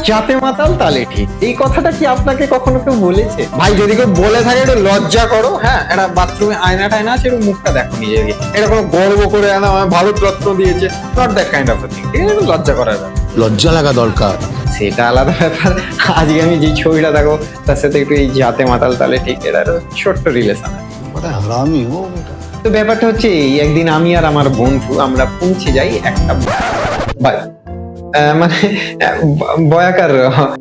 যাতে মাতাল তালে ঠিক, এই কথাটা কি আপনাকে কখনো কেউ বলেছে? ভাই যদি কেউ বলে থাকে একটু লজ্জা করো। হ্যাঁ, একটা বাথরুমে আয়না টায়না আছে, একটু মুখটা দেখো নিজেকে। এটা কোনো গর্ব করে আনা আমার ভারত রত্ন দিয়েছে, not that kind of thing. ঠিক আছে, একটু লজ্জা করার ব্যাপার, লজ্জা লাগা দরকার। সেটা আলাদা ব্যাপার। আজকে আমি যে ছবিটা দেখো তার সাথে একটু এই যাতে মাতাল তালে ঠিক এটা ছোট্ট রিলেশন। বড় হারামি ও বেটা। তো ব্যাপারটা হচ্ছে এই, একদিন আমি আর আমার বন্ধু আমরা পৌঁছে যাই একটা মানে বয়াকার,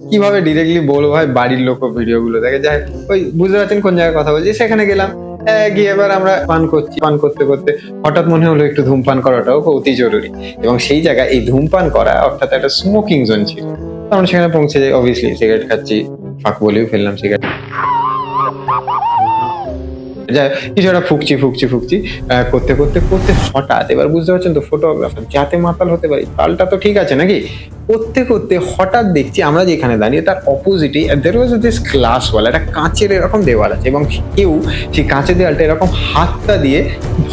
কিভাবে ডিরেক্টলি বলবো ভাই, বাড়ির লোক ভিডিও গুলো দেখে যায়, ওই বুঝতে পারছেন কোন জায়গায় কথা বলছি। সেখানে গেলাম, গিয়ে এবার আমরা পান করছি, পান করতে করতে হঠাৎ মনে হলো একটু ধূমপান করাটাও অতি জরুরি, এবং সেই জায়গায় এই ধূমপান করা অর্থাৎ একটা স্মোকিং জোন ছিল। তখন সেখানে পৌঁছে যাই, অবভিয়াসলি সিগারেট খাচ্ছি, ফাঁক বলেও ফেললাম সিগারেট, কিছু একটা ফুকছি করতে করতে করতে হঠাৎ, এবার বুঝতে পারছেন তো ফটোগ্রাফার যাতে মাতাল হতে পারি, তালটা তো ঠিক আছে নাকি, করতে করতে হঠাৎ দেখছি আমরা যেখানে দাঁড়িয়ে তার অপোজিটে দের ওয়াজ দিস গ্লাস ওয়াল, একটা কাঁচের এরকম দেওয়াল আছে, এবং কেউ সেই কাঁচের দেওয়ালটা এরকম হাতটা দিয়ে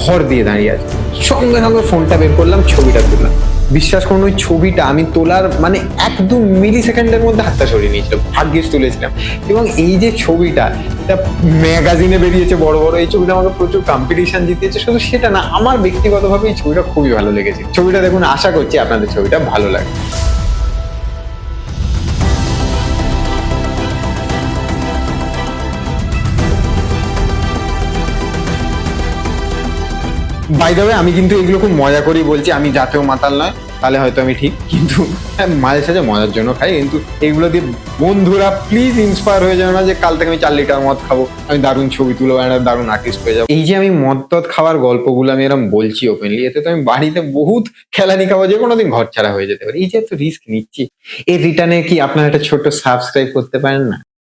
ভর দিয়ে দাঁড়িয়ে আছে। সঙ্গে সঙ্গে ফোনটা বের করলাম, ছবিটা তুললাম। বিশ্বাস করুন, ওই ছবিটা আমি তোলার মানে 1-2 মিলি সেকেন্ডের মধ্যে হাতটা সরিয়ে নিয়েছিলাম, ভাগ্যিস তুলেছিলাম। এবং এই যে ছবিটা, এটা ম্যাগাজিনে বেরিয়েছে বড় বড়, এই ছবিটা আমাকে প্রচুর কম্পিটিশন জিতিয়েছে। শুধু সেটা না, আমার ব্যক্তিগতভাবে এই ছবিটা খুবই ভালো লেগেছে। ছবিটা দেখুন, আশা করছি আপনাদের ছবিটা ভালো লাগে। বাই দ্য ওয়ে, আমি কিন্তু এগুলো খুব মজা করেই বলছি, আমি যাতেও মাতাল নয়, তাহলে হয়তো আমি ঠিক, কিন্তু মাঝে সাঝে মজার জন্য খাই। কিন্তু এগুলো দিয়ে বন্ধুরা প্লিজ ইন্সপায়ার হয়ে যাবে না যে কাল থেকে আমি 4 লিটার মদ খাবো, আমি দারুণ ছবি তুলবো, একটা দারুণ আর্টিস্ট হয়ে যাবো। এই যে আমি মদ টদ খাওয়ার গল্পগুলো আমি এরকম বলছি ওপেনলি, এতে তো আমি বাড়িতে বহুত খেলানি খাবো, যে কোনোদিন ঘর ছাড়া হয়ে যেতে পারে। এই যে এত রিস্ক নিচ্ছি, এর রিটার্নে কি আপনারা একটা ছোট সাবস্ক্রাইব করতে পারেন না?